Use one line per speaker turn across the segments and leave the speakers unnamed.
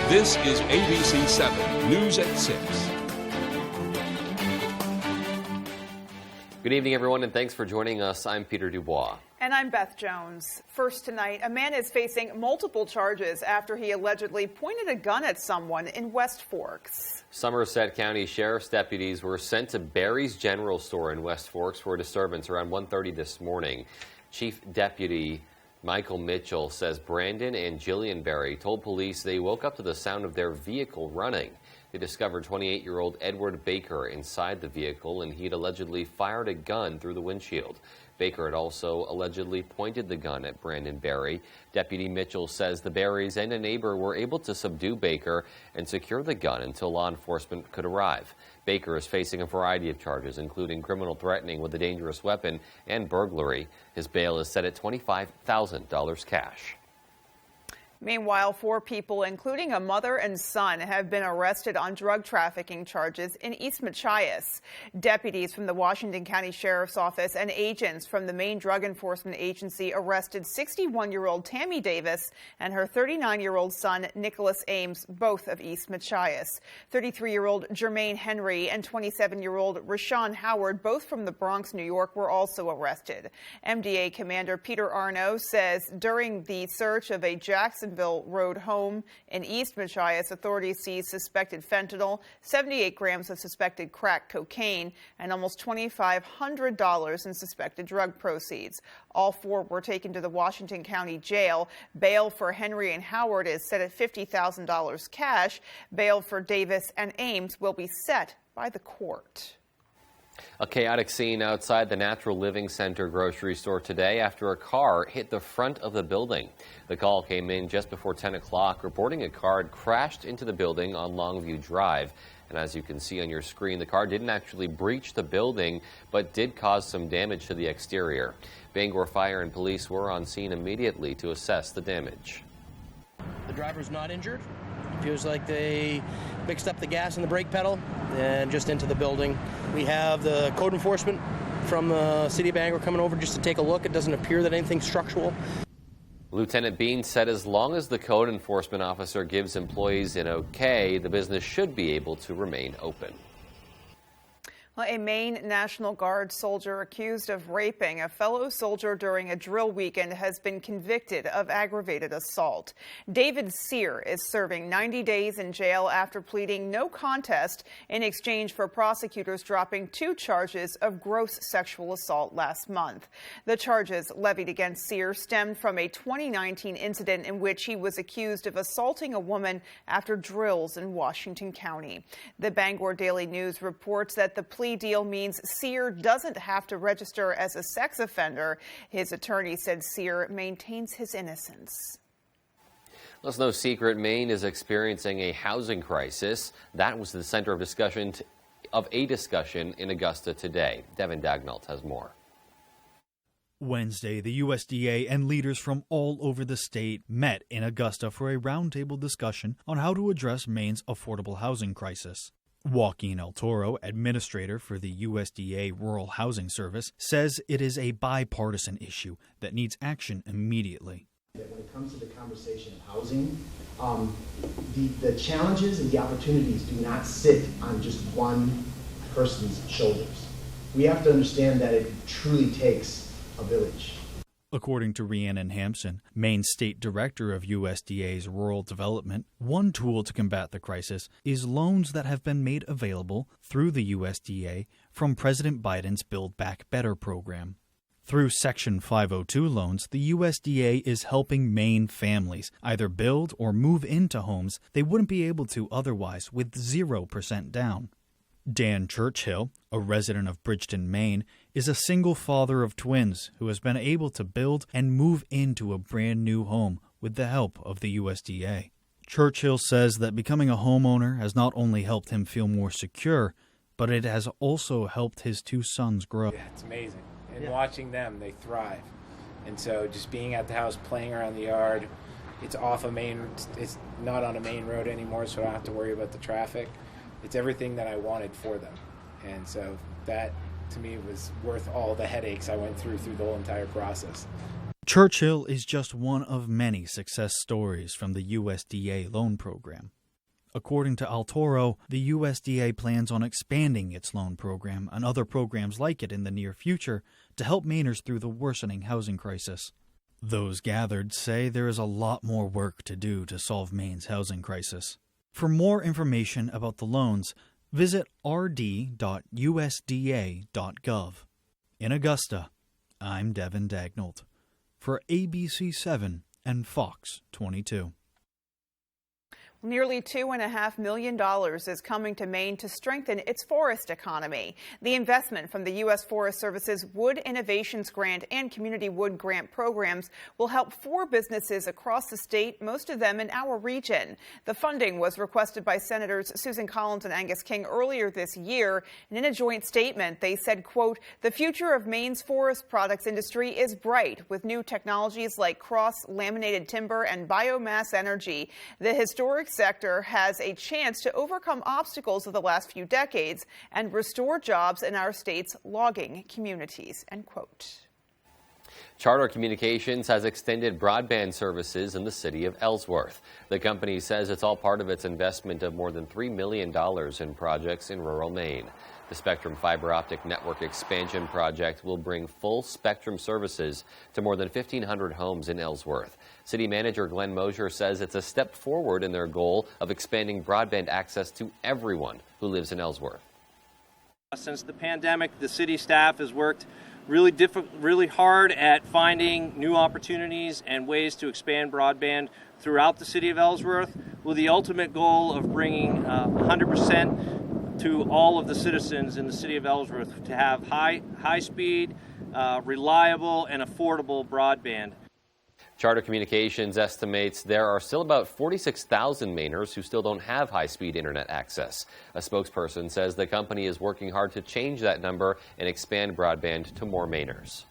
This is ABC 7 News at 6.
Good evening, everyone, and thanks for joining us. I'm Peter Dubois.
And I'm Beth Jones. First tonight, a man is facing multiple charges after he allegedly pointed a gun at someone in West Forks.
Somerset County Sheriff's deputies were sent to Barry's General Store in West Forks for a disturbance around 1:30 this morning. Chief Deputy Michael Mitchell says Brandon and Jillian Berry told police they woke up to the sound of their vehicle running. They discovered 28-year-old Edward Baker inside the vehicle, and he'd allegedly fired a gun through the windshield. Baker had also allegedly pointed the gun at Brandon Berry. Deputy Mitchell says the Berrys and a neighbor were able to subdue Baker and secure the gun until law enforcement could arrive. Baker is facing a variety of charges, including criminal threatening with a dangerous weapon and burglary. His bail is set at $25,000 cash.
Meanwhile, 4 people, including a mother and son, have been arrested on drug trafficking charges in East Machias. Deputies from the Washington County Sheriff's Office and agents from the Maine Drug Enforcement Agency arrested 61-year-old Tammy Davis and her 39-year-old son, Nicholas Ames, both of East Machias. 33-year-old Jermaine Henry and 27-year-old Rashawn Howard, both from the Bronx, New York, were also arrested. MDA Commander Peter Arno says during the search of a Jacksonville Road home in East Machias, authorities seized suspected fentanyl, 78 grams of suspected crack cocaine, and almost $2,500 in suspected drug proceeds. All 4 were taken to the Washington County Jail. Bail for Henry and Howard is set at $50,000 cash. Bail for Davis and Ames will be set by the court.
A chaotic scene outside the Natural Living Center grocery store today after a car hit the front of the building. The call came in just before 10 o'clock, reporting a car had crashed into the building on Longview Drive. And as you can see on your screen, the car didn't actually breach the building, but did cause some damage to the exterior. Bangor Fire and police were on scene immediately to assess the damage.
The driver's not injured. Feels like they mixed up the gas and the brake pedal and just into the building. We have the code enforcement from the city of Bangor coming over just to take a look. It doesn't appear that anything's structural.
Lieutenant Bean said as long as the code enforcement officer gives employees an okay, the business should be able to remain open.
Well, a Maine National Guard soldier accused of raping a fellow soldier during a drill weekend has been convicted of aggravated assault. David Sear is serving 90 days in jail after pleading no contest in exchange for prosecutors dropping 2 charges of gross sexual assault last month. The charges levied against Sear stemmed from a 2019 incident in which he was accused of assaulting a woman after drills in Washington County. The Bangor Daily News reports that the plea deal means Sear doesn't have to register as a sex offender. His attorney said Sear maintains his innocence.
Well, it's no secret Maine is experiencing a housing crisis. That was the center of a discussion in Augusta today. Devin Dagnalt has more.
Wednesday, the USDA and leaders from all over the state met in Augusta for a roundtable discussion on how to address Maine's affordable housing crisis. Joaquin El Toro, administrator for the USDA Rural Housing Service, says it is a bipartisan issue that needs action immediately.
When it comes to the conversation of housing, the challenges and the opportunities do not sit on just one person's shoulders. We have to understand that it truly takes a village.
According to Rhiannon Hampson, Maine State Director of USDA's Rural Development, one tool to combat the crisis is loans that have been made available through the USDA from President Biden's Build Back Better program. Through Section 502 loans, the USDA is helping Maine families either build or move into homes they wouldn't be able to otherwise with 0% down. Dan Churchill, a resident of Bridgeton, Maine, is a single father of twins who has been able to build and move into a brand new home with the help of the USDA. Churchill says that becoming a homeowner has not only helped him feel more secure, but it has also helped his 2 sons grow.
Yeah, it's amazing. And watching them, they thrive. And so just being at the house, playing around the yard, it's off a main, it's not on a main road anymore, so I don't have to worry about the traffic. It's everything that I wanted for them. And so that, to me, was worth all the headaches I went through the whole entire process.
Churchill is just one of many success stories from the USDA loan program. According to Altoro, the USDA plans on expanding its loan program and other programs like it in the near future to help Mainers through the worsening housing crisis. Those gathered say there is a lot more work to do to solve Maine's housing crisis. For more information about the loans, visit rd.usda.gov. In Augusta, I'm Devin Dagnold for ABC7 and Fox 22.
Nearly $2.5 million is coming to Maine to strengthen its forest economy. The investment from the U.S. Forest Service's Wood Innovations Grant and Community Wood Grant programs will help 4 businesses across the state, most of them in our region. The funding was requested by Senators Susan Collins and Angus King earlier this year. And in a joint statement, they said, quote, "The future of Maine's forest products industry is bright with new technologies like cross-laminated timber and biomass energy. The historic sector has a chance to overcome obstacles of the last few decades and restore jobs in our state's logging communities," end quote.
Charter Communications has extended broadband services in the city of Ellsworth. The company says it's all part of its investment of more than $3 million in projects in rural Maine. The Spectrum Fiber Optic Network Expansion Project will bring full spectrum services to more than 1,500 homes in Ellsworth. City Manager Glenn Mosier says it's a step forward in their goal of expanding broadband access to everyone who lives in Ellsworth.
Since the pandemic, the city staff has worked really hard at finding new opportunities and ways to expand broadband throughout the city of Ellsworth, with the ultimate goal of bringing 100% to all of the citizens in the city of Ellsworth to have high speed, reliable, and affordable broadband.
Charter Communications estimates there are still about 46,000 Mainers who still don't have high-speed internet access. A spokesperson says the company is working hard to change that number and expand broadband to more Mainers.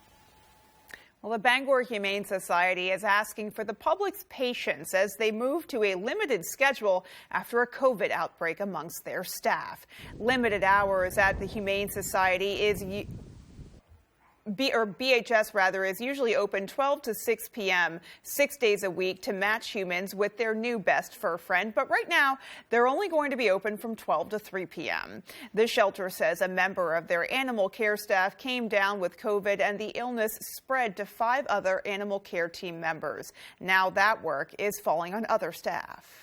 Well, the Bangor Humane Society is asking for the public's patience as they move to a limited schedule after a COVID outbreak amongst their staff. Limited hours at the Humane Society BHS is usually open 12 to 6 p.m. 6 days a week to match humans with their new best fur friend. But right now, they're only going to be open from 12 to 3 p.m. The shelter says a member of their animal care staff came down with COVID and the illness spread to 5 other animal care team members. Now that work is falling on other staff.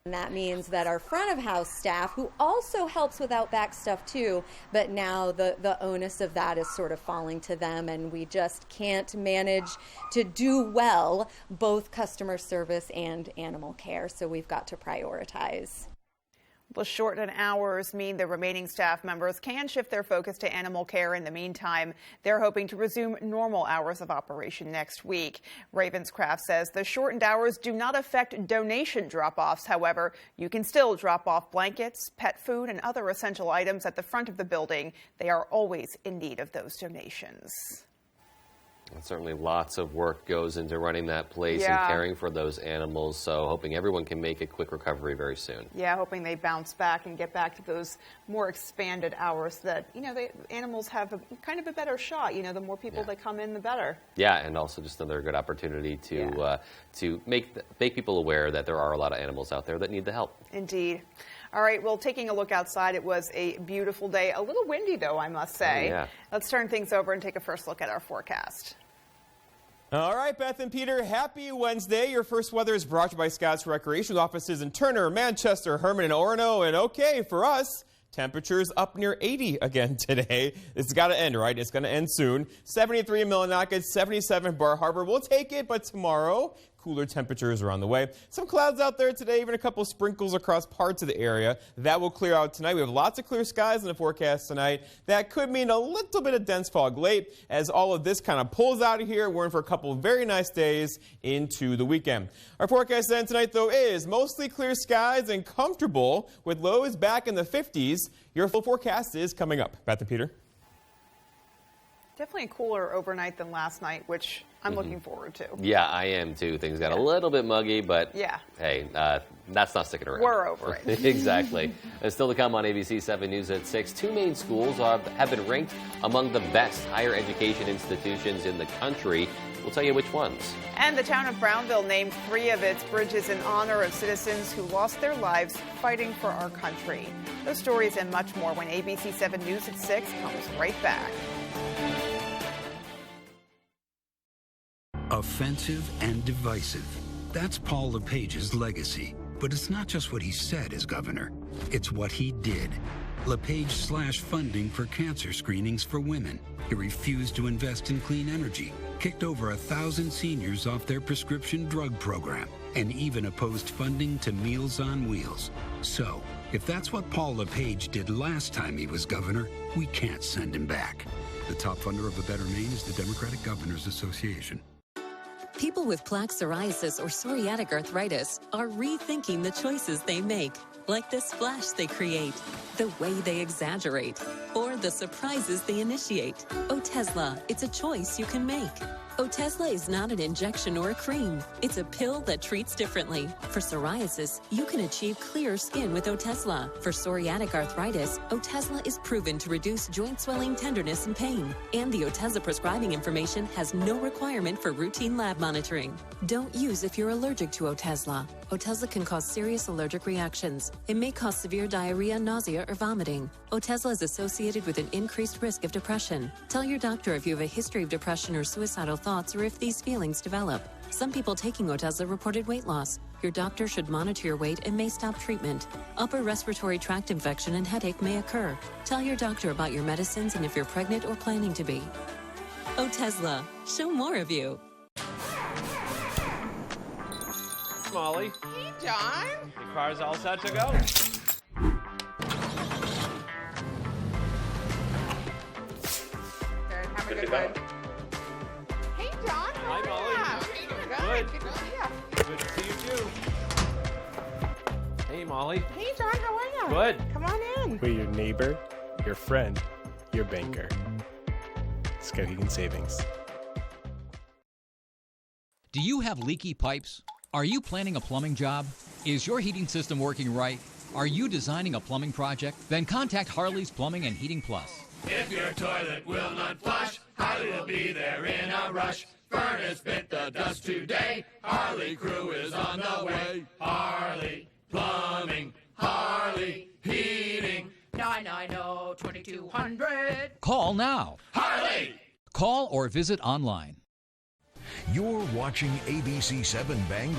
And that means that our front of house staff, who also helps with outback stuff too, but now the onus of that is sort of falling to them, and we just can't manage to do well both customer service and animal care, so we've got to prioritize.
The shortened hours mean the remaining staff members can shift their focus to animal care in the meantime. They're hoping to resume normal hours of operation next week. Ravenscraft says the shortened hours do not affect donation drop-offs. However, you can still drop off blankets, pet food, and other essential items at the front of the building. They are always in need of those donations.
And certainly lots of work goes into running that place and caring for those animals, so hoping everyone can make a quick recovery very soon.
Yeah, hoping they bounce back and get back to those more expanded hours that, the animals have kind of a better shot. The more people that come in, the better. Yeah,
and also just another good opportunity to make people aware that there are a lot of animals out there that need the help.
Indeed. All right, well, taking a look outside, it was a beautiful day. A little windy, though, I must say.
Oh, yeah.
Let's turn things over and take a first look at our forecast.
All right, Beth and Peter, happy Wednesday. Your first weather is brought to you by Scott's Recreational Offices in Turner, Manchester, Herman, and Orono. And okay, for us, temperatures up near 80 again today. It's got to end, right? It's going to end soon. 73 in Millinocket, 77 in Bar Harbor. We'll take it, but tomorrow, cooler temperatures are on the way. Some clouds out there today, even a couple of sprinkles across parts of the area. That will clear out tonight. We have lots of clear skies in the forecast tonight. That could mean a little bit of dense fog late as all of this kind of pulls out of here. We're in for a couple of very nice days into the weekend. Our forecast then tonight, though, is mostly clear skies and comfortable with lows back in the 50s. Your full forecast is coming up. Beth and Peter.
Definitely cooler overnight than last night, which I'm looking forward to.
Yeah, I am too. Things got a little bit muggy, but hey, that's not sticking around.
We're over it.
Exactly. And still to come on ABC 7 News at 6. 2 Maine schools have been ranked among the best higher education institutions in the country. We'll tell you which ones.
And the town of Brownville named 3 of its bridges in honor of citizens who lost their lives fighting for our country. Those stories and much more when ABC 7 News at 6 comes right back.
Offensive and divisive. That's Paul LePage's legacy. But it's not just what he said as governor. It's what he did. LePage slashed funding for cancer screenings for women. He refused to invest in clean energy, kicked over 1,000 seniors off their prescription drug program, and even opposed funding to Meals on Wheels. So, if that's what Paul LePage did last time he was governor, we can't send him back. The top funder of A Better Maine is the Democratic Governors Association.
People with plaque psoriasis or psoriatic arthritis are rethinking the choices they make, like the splash they create, the way they exaggerate, or the surprises they initiate. Otezla, it's a choice you can make. Otezla is not an injection or a cream. It's a pill that treats differently. For psoriasis, you can achieve clear skin with Otezla. For psoriatic arthritis, Otezla is proven to reduce joint swelling, tenderness, and pain. And the Otezla prescribing information has no requirement for routine lab monitoring. Don't use if you're allergic to Otezla. Otezla can cause serious allergic reactions. It may cause severe diarrhea, nausea, or vomiting. Otezla is associated with an increased risk of depression. Tell your doctor if you have a history of depression or suicidal thoughts or if these feelings develop. Some people taking Otezla reported weight loss. Your doctor should monitor your weight and may stop treatment. Upper respiratory tract infection and headache may occur. Tell your doctor about your medicines and if you're pregnant or planning to be. Otezla, show more of you.
Molly.
Hey, John.
Your car's all set to go.
Good. Have a good one. Hey, John.
Hi, Molly.
Good. Good. Yeah.
Good to see you too. Hey, Molly.
Hey, John. How are you?
Good.
Come on in.
We're your neighbor, your friend, your banker. Scout Heating Savings.
Do you have leaky pipes? Are you planning a plumbing job? Is your heating system working right? Are you designing a plumbing project? Then contact Harley's Plumbing and Heating Plus.
If your toilet will not flush, Harley will be there in a rush. Furnace bit the dust today. Harley crew is on the way. Harley Plumbing, Harley Heating.
990-2200.
Call now.
Harley!
Call or visit online.
You're watching ABC 7 Bangor.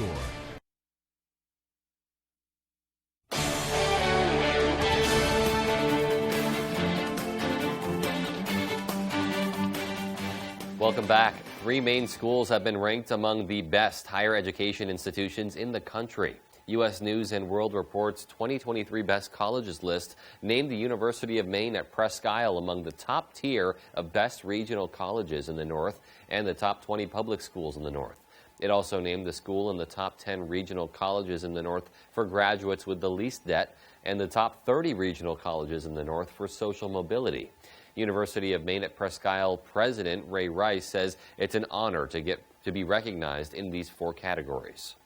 Welcome back. 3 Maine schools have been ranked among the best higher education institutions in the country. U.S. News & World Report's 2023 Best Colleges list named the University of Maine at Presque Isle among the top tier of best regional colleges in the North and the top 20 public schools in the North. It also named the school in the top 10 regional colleges in the North for graduates with the least debt and the top 30 regional colleges in the North for social mobility. University of Maine at Presque Isle President Ray Rice says it's an honor to be recognized in these 4 categories.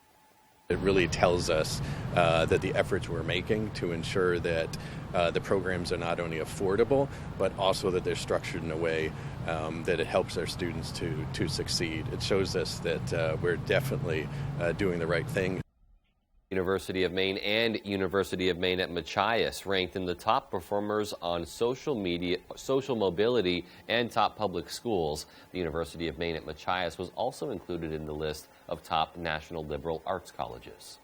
It really tells us that the efforts we're making to ensure that the programs are not only affordable, but also that they're structured in a way that it helps our students to succeed. It shows us that we're definitely doing the right thing.
University of Maine and University of Maine at Machias ranked in the top performers on social media, social mobility, and top public schools. The University of Maine at Machias was also included in the list of top national liberal arts colleges.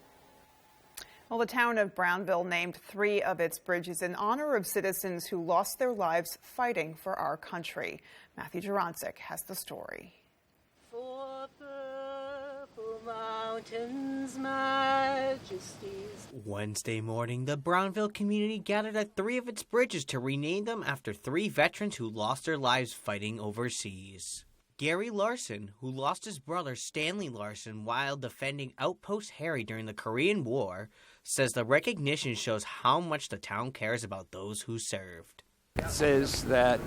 Well, the town of Brownville named 3 of its bridges in honor of citizens who lost their lives fighting for our country. Matthew Jurancic has the story.
For purple mountains, majesties.
Wednesday morning, the Brownville community gathered at 3 of its bridges to rename them after 3 veterans who lost their lives fighting overseas. Gary Larson, who lost his brother Stanley Larson while defending Outpost Harry during the Korean War, says the recognition shows how much the town cares about those who served.
It says that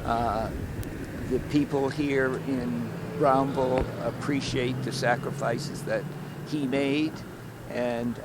the people here in Brownville appreciate the sacrifices that he made, and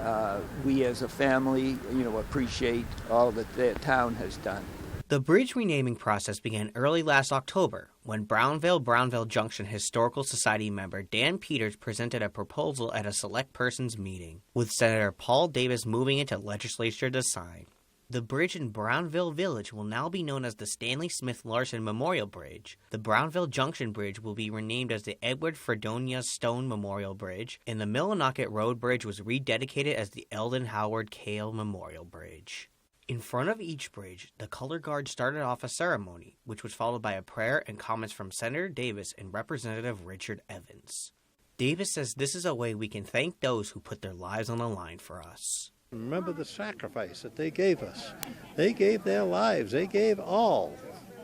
we as a family, appreciate all that the town has done.
The bridge renaming process began early last October when Brownville Junction Historical Society member Dan Peters presented a proposal at a select persons meeting, with Senator Paul Davis moving into legislature to sign. The bridge in Brownville Village will now be known as the Stanley Smith Larson Memorial Bridge. The Brownville Junction Bridge will be renamed as the Edward Fredonia Stone Memorial Bridge, and the Millinocket Road Bridge was rededicated as the Eldon Howard Cale Memorial Bridge. In front of each bridge, the color guard started off a ceremony, which was followed by a prayer and comments from Senator Davis and Representative Richard Evans. Davis says this is a way we can thank those who put their lives on the line for us.
Remember the sacrifice that they gave us. They gave their lives. They gave all,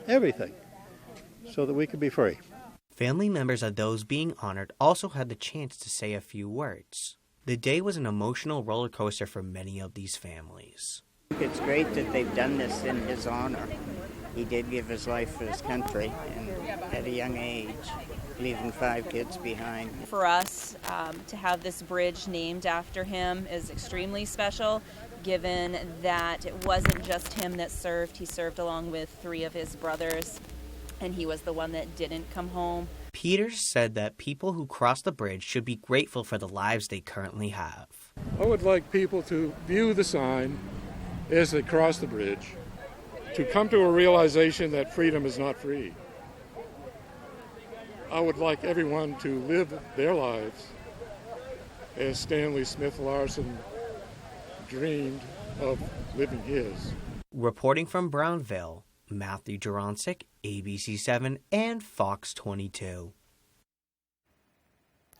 everything, so that we could be free.
Family members of those being honored also had the chance to say a few words. The day was an emotional roller coaster for many of these families.
It's great that they've done this in his honor. He did give his life for his country, and at a young age, leaving 5 kids behind.
For us, to have this bridge named after him is extremely special, given that it wasn't just him that served. He served along with 3 of his brothers, and he was the one that didn't come home.
Peters said that people who cross the bridge should be grateful for the lives they currently have.
I would like people to view the sign as they cross the bridge, to come to a realization that freedom is not free. I would like everyone to live their lives as Stanley Smith Larson dreamed of living his.
Reporting from Brownville, Matthew Juronsik, ABC7 and Fox 22.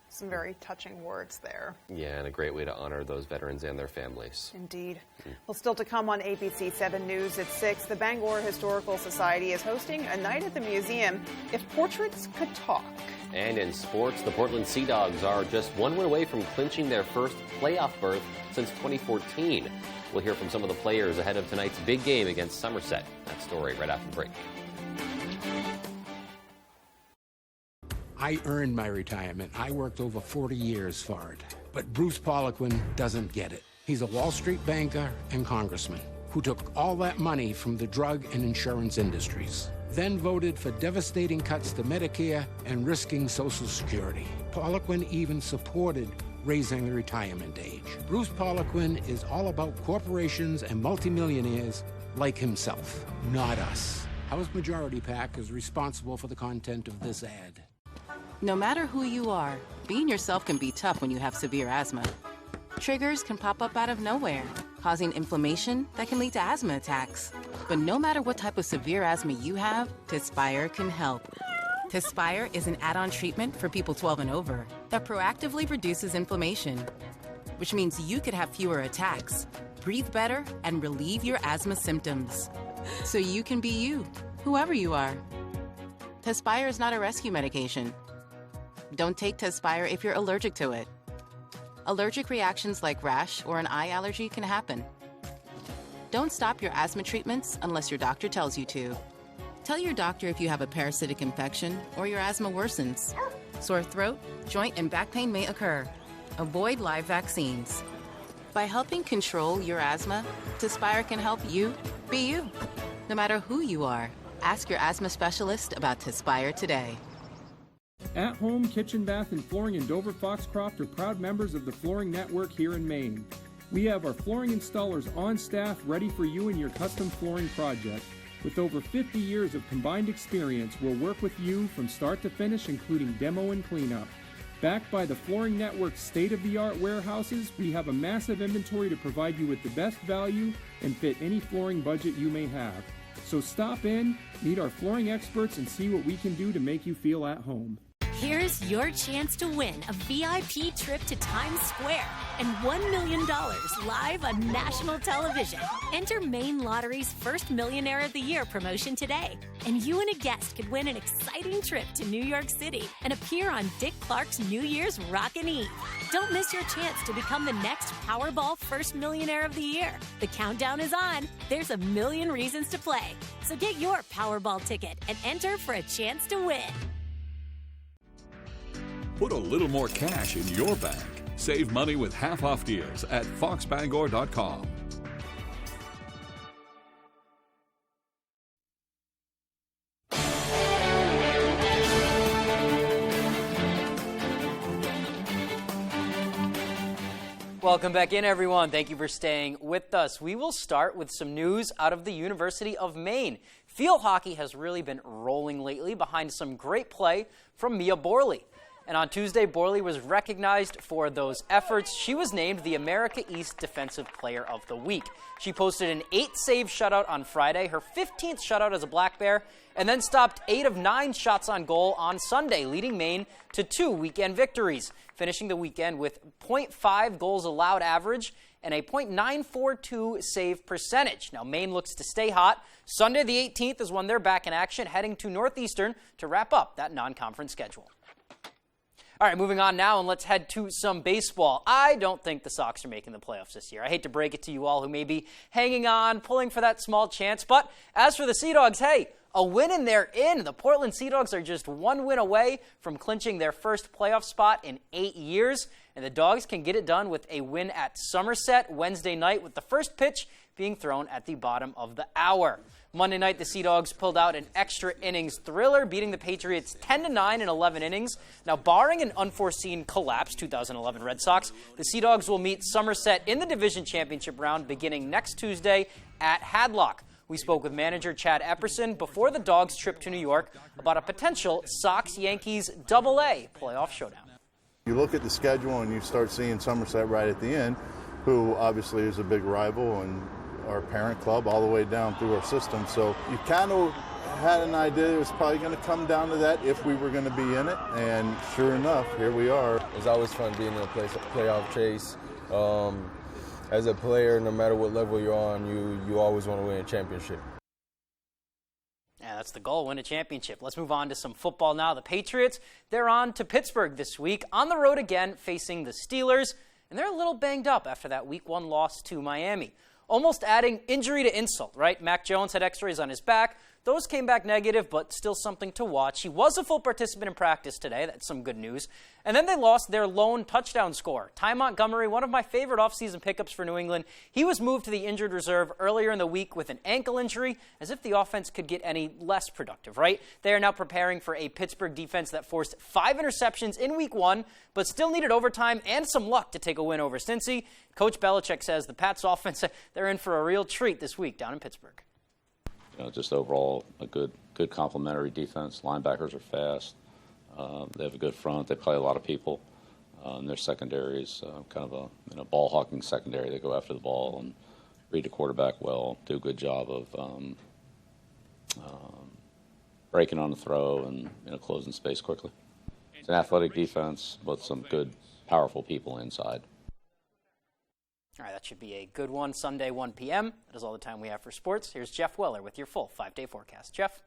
Some very touching words there.
Yeah, and a great way to honor those veterans and their families.
Indeed. Well, still to come on ABC 7 News at 6, the Bangor Historical Society is hosting a night at the museum, If Portraits Could Talk.
And in sports, the Portland Sea Dogs are just 1 win away from clinching their first playoff berth since 2014. We'll hear from some of the players ahead of tonight's big game against Somerset. That story right after the break.
I earned my retirement. I worked over 40 years for it. But Bruce Poliquin doesn't get it. He's a Wall Street banker and congressman who took all that money from the drug and insurance industries, then voted for devastating cuts to Medicare and risking Social Security. Poliquin even supported raising the retirement age. Bruce Poliquin is all about corporations and multimillionaires like himself, not us. House Majority PAC is responsible for the content of this ad.
No matter who you are, being yourself can be tough when you have severe asthma. Triggers can pop up out of nowhere, causing inflammation that can lead to asthma attacks. But no matter what type of severe asthma you have, Tespire can help. Tespire is an add-on treatment for people 12 and over that proactively reduces inflammation, which means you could have fewer attacks, breathe better, and relieve your asthma symptoms. So you can be you, whoever you are. Tespire is not a rescue medication. Don't take Tespire if you're allergic to it. Allergic reactions like rash or an eye allergy can happen. Don't stop your asthma treatments unless your doctor tells you to. Tell your doctor if you have a parasitic infection or your asthma worsens. Sore throat, joint, and back pain may occur. Avoid live vaccines. By helping control your asthma, Tespire can help you be you. No matter who you are, ask your asthma specialist about Tespire today.
At Home Kitchen, Bath, and Flooring in Dover Foxcroft are proud members of the Flooring Network here in Maine. We have our flooring installers on staff ready for you and your custom flooring project. With over 50 years of combined experience, we'll work with you from start to finish, including demo and cleanup. Backed by the Flooring Network's state-of-the-art warehouses, we have a massive inventory to provide you with the best value and fit any flooring budget you may have. So stop in, meet our flooring experts, and see what we can do to make you feel at home.
Here's your chance to win a VIP trip to Times Square and $1 million live on national television. Enter Maine Lottery's first Millionaire of the Year promotion today, and you and a guest could win an exciting trip to New York City and appear on Dick Clark's New Year's Rockin' Eve. Don't miss your chance to become the next Powerball First Millionaire of the Year. The countdown is on. There's a million reasons to play. So get your Powerball ticket and enter for a chance to win.
Put a little more cash in your bank. Save money with half-off deals at foxbangor.com.
Welcome back in, everyone. Thank you for staying with us. We will start with some news out of the University of Maine. Field hockey has really been rolling lately behind some great play from Mia Borley. And on Tuesday, Borley was recognized for those efforts. She was named the America East Defensive Player of the Week. She posted an 8-save shutout on Friday, her 15th shutout as a Black Bear, and then stopped 8 of 9 shots on goal on Sunday, leading Maine to 2 weekend victories, finishing the weekend with .5 goals allowed average and a .942 save percentage. Now, Maine looks to stay hot. Sunday the 18th is when they're back in action, heading to Northeastern to wrap up that non-conference schedule. All right, moving on now, and let's head to some baseball. I don't think the Sox are making the playoffs this year. I hate to break it to you all who may be hanging on, pulling for that small chance. But as for the Sea Dogs, hey, a win and they're in. The Portland Sea Dogs are just 1 win away from clinching their first playoff spot in 8 years. And the Dogs can get it done with a win at Somerset Wednesday night, with the first pitch being thrown at the bottom of the hour. Monday night, the Sea Dogs pulled out an extra innings thriller, beating the Patriots 10-9 in 11 innings. Now, barring an unforeseen collapse, 2011 Red Sox, the Sea Dogs will meet Somerset in the division championship round beginning next Tuesday at Hadlock. We spoke with manager Chad Epperson before the Dogs' trip to New York about a potential Sox-Yankees AA playoff showdown.
You look at the schedule and you start seeing Somerset right at the end, who obviously is a big rival and our parent club all the way down through our system. So you kind of had an idea it was probably going to come down to that if we were going to be in it. And sure enough, here we are.
It's always fun being in a playoff chase. As a player, no matter what level you're on, you always want to win a championship.
Yeah, that's the goal, win a championship. Let's move on to some football now. The Patriots, they're on to Pittsburgh this week, on the road again, facing the Steelers. And they're a little banged up after that Week 1 loss to Miami. Almost adding injury to insult, right? Mac Jones had x-rays on his back. Those came back negative, but still something to watch. He was a full participant in practice today. That's some good news. And then they lost their lone touchdown scorer. Ty Montgomery, one of my favorite offseason pickups for New England. He was moved to the injured reserve earlier in the week with an ankle injury, as if the offense could get any less productive, right? They are now preparing for a Pittsburgh defense that forced 5 interceptions in Week 1, but still needed overtime and some luck to take a win over Cincy. Coach Belichick says the Pats offense, they're in for a real treat this week down in Pittsburgh.
Just overall a good complementary defense. Linebackers are fast. They have a good front. They play a lot of people. And their secondary is kind of a ball hawking secondary. They go after the ball and read the quarterback well. Do a good job of breaking on the throw and closing space quickly. It's an athletic defense with some good, powerful people inside.
All right, that should be a good one. Sunday, 1 p.m. That is all the time we have for sports. Here's Jeff Weller with your full 5-day forecast. Jeff?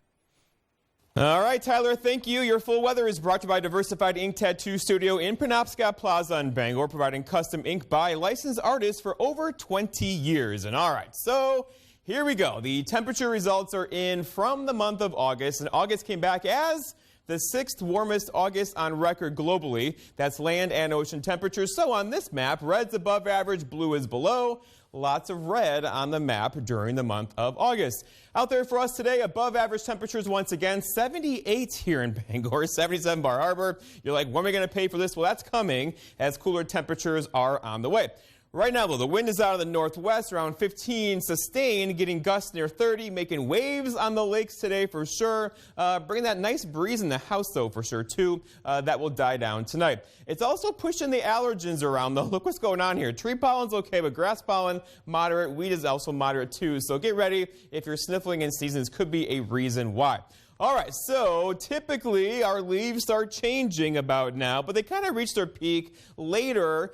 All right, Tyler, thank you. Your full weather is brought to you by Diversified Ink Tattoo Studio in Penobscot Plaza in Bangor, providing custom ink by licensed artists for over 20 years. And all right, so here we go. The temperature results are in from the month of August, and August came back as the 6th warmest August on record globally. That's land and ocean temperatures. So on this map, red's above average, blue is below. Lots of red on the map during the month of August. Out there for us today, above average temperatures once again, 78 here in Bangor, 77 Bar Harbor. You're like, when are we going to pay for this? Well, that's coming as cooler temperatures are on the way. Right now, though, the wind is out of the northwest, around 15 sustained, getting gusts near 30, making waves on the lakes today for sure. Bringing that nice breeze in the house, though, for sure, too. That will die down tonight. It's also pushing the allergens around, though. Look what's going on here. Tree pollen's okay, but grass pollen, moderate. Weed is also moderate, too. So get ready. If you're sniffling in seasons, could be a reason why. All right, so typically our leaves start changing about now, but they kind of reach their peak later,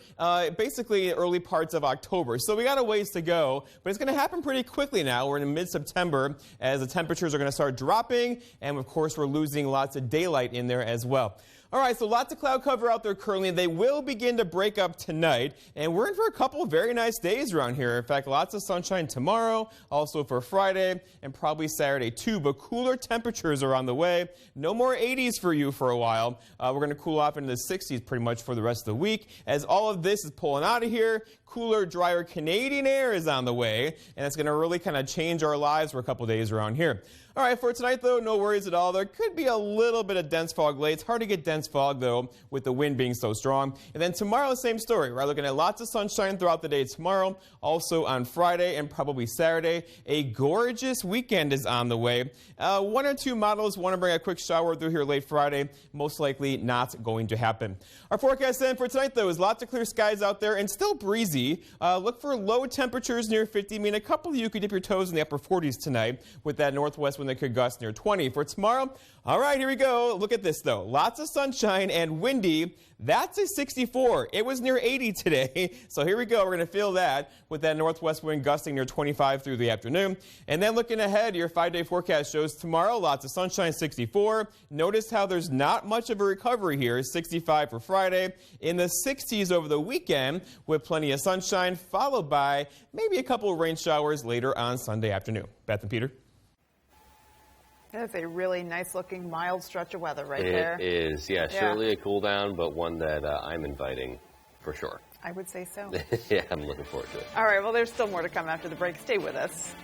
basically early parts of October. So we got a ways to go, but it's going to happen pretty quickly now. We're in mid-September as the temperatures are going to start dropping, and of course we're losing lots of daylight in there as well. All right, so lots of cloud cover out there currently. They will begin to break up tonight, and we're in for a couple of very nice days around here. In fact, lots of sunshine tomorrow, also for Friday, and probably Saturday too, but cooler temperatures are on the way. No more 80s for you for a while. We're going to cool off into the 60s pretty much for the rest of the week. As all of this is pulling out of here, cooler, drier Canadian air is on the way, and it's going to really kind of change our lives for a couple days around here. All right, for tonight, though, no worries at all. There could be a little bit of dense fog late. It's hard to get dense fog, though, with the wind being so strong. And then tomorrow, same story. We're looking at lots of sunshine throughout the day tomorrow. Also on Friday and probably Saturday, a gorgeous weekend is on the way. One or two models want to bring a quick shower through here late Friday. Most likely not going to happen. Our forecast then for tonight, though, is lots of clear skies out there and still breezy. Look for low temperatures near 50. I mean, a couple of you could dip your toes in the upper 40s tonight with that northwest wind that could gust near 20. For tomorrow, all right, here we go. Look at this, though. Lots of sunshine and windy. That's a 64. It was near 80 today. So here we go. We're going to feel that with that northwest wind gusting near 25 through the afternoon. And then looking ahead, your 5-day forecast shows tomorrow, lots of sunshine, 64. Notice how there's not much of a recovery here, 65 for Friday. In the 60s over the weekend with plenty of sunshine, followed by maybe a couple of rain showers later on Sunday afternoon. Beth and Peter.
That's a really nice-looking, mild stretch of weather right
It
there.
It is, yeah, surely a cool down, but one that I'm inviting for sure.
I would say so.
Yeah, I'm looking forward to it.
All right, well, there's still more to come after the break. Stay with us.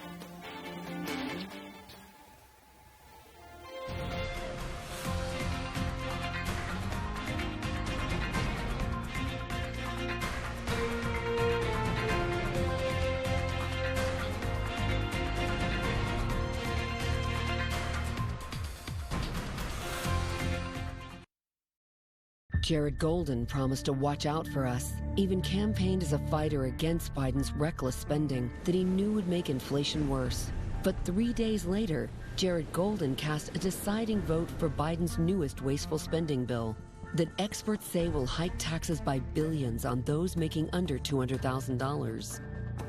Jared Golden promised to watch out for us, even campaigned as a fighter against Biden's reckless spending that he knew would make inflation worse. But 3 days later, Jared Golden cast a deciding vote for Biden's newest wasteful spending bill that experts say will hike taxes by billions on those making under $200,000.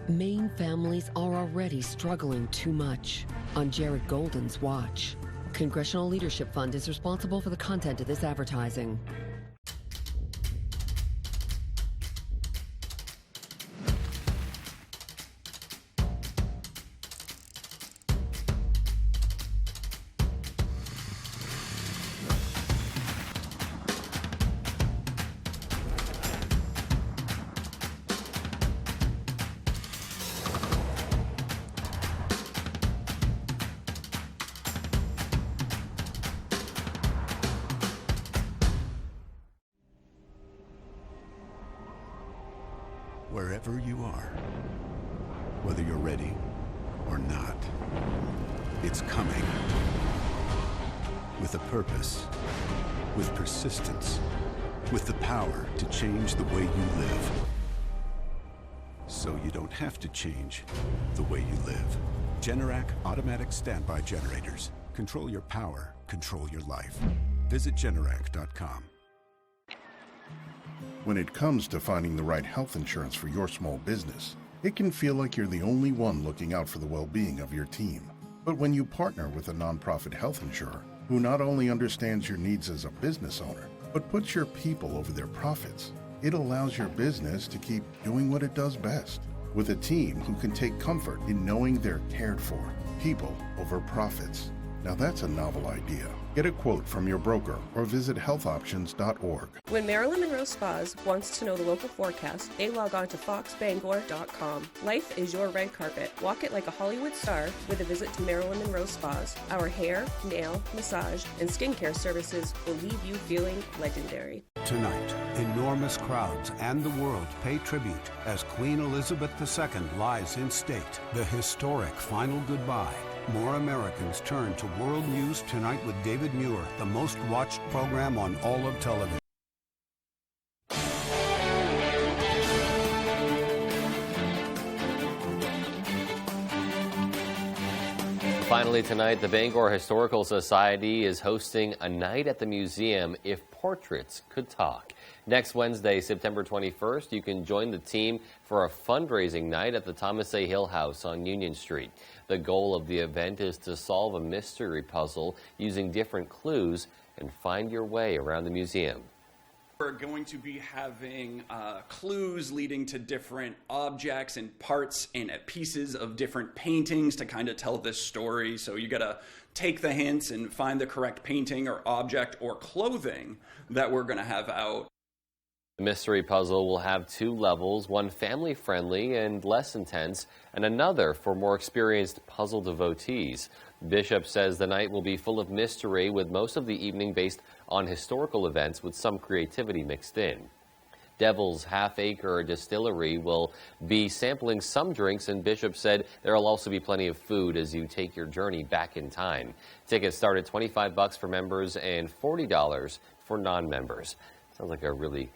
Maine families are already struggling too much on Jared Golden's watch. Congressional Leadership Fund is responsible for the content of this advertising.
Wherever you are, whether you're ready or not, it's coming. With a purpose, with persistence, with the power to change the way you live. So you don't have to change the way you live. Generac automatic standby generators. Control your power, control your life. Visit Generac.com.
When it comes to finding the right health insurance for your small business, it can feel like you're the only one looking out for the well-being of your team. But when you partner with a nonprofit health insurer who not only understands your needs as a business owner, but puts your people over their profits, it allows your business to keep doing what it does best. With a team who can take comfort in knowing they're cared for, people over profits. Now that's a novel idea. Get a quote from your broker or visit healthoptions.org.
When Marilyn Monroe Spas wants to know the local forecast, they log on to foxbangor.com. Life is your red carpet. Walk it like a Hollywood star with a visit to Marilyn Monroe Spas. Our hair, nail, massage, and skincare services will leave you feeling legendary.
Tonight, enormous crowds and the world pay tribute as Queen Elizabeth II lies in state. The historic final goodbye. More Americans turn to World News Tonight with David Muir, the most watched program on all of television.
Finally tonight, the Bangor Historical Society is hosting a night at the museum if portraits could talk. Next Wednesday, September 21st, you can join the team for a fundraising night at the Thomas A. Hill House on Union Street. The goal of the event is to solve a mystery puzzle using different clues and find your way around the museum.
We're going to be having clues leading to different objects and parts and pieces of different paintings to kind of tell this story. So you got to take the hints and find the correct painting or object or clothing that we're going to have out.
The mystery puzzle will have 2 levels, one family-friendly and less intense, and another for more experienced puzzle devotees. Bishop says the night will be full of mystery, with most of the evening based on historical events with some creativity mixed in. Devil's Half-Acre Distillery will be sampling some drinks, and Bishop said there will also be plenty of food as you take your journey back in time. Tickets start at $25 for members and $40 for non-members. Sounds like a really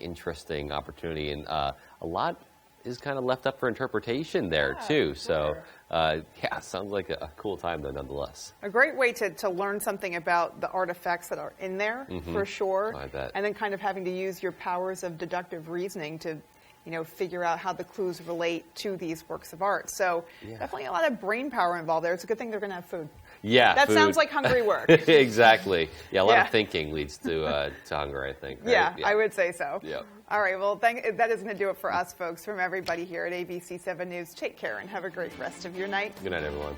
interesting opportunity, and a lot is kind of left up for interpretation there, too. So, yeah, sounds like a cool time, though, nonetheless.
A great way to learn something about the artifacts that are in there, for sure.
I bet.
And then kind of having to use your powers of deductive reasoning to, figure out how the clues relate to these works of art. So definitely a lot of brain power involved there. It's a good thing they're going to have food.
Yeah,
that
food.
Sounds like hungry work.
Exactly. Yeah, a lot of thinking leads to hunger, I think. Right?
Yeah, I would say so.
Yep.
All right, well, that is going to do it for us, folks. From everybody here at ABC 7 News, take care and have a great rest of your night.
Good night, everyone.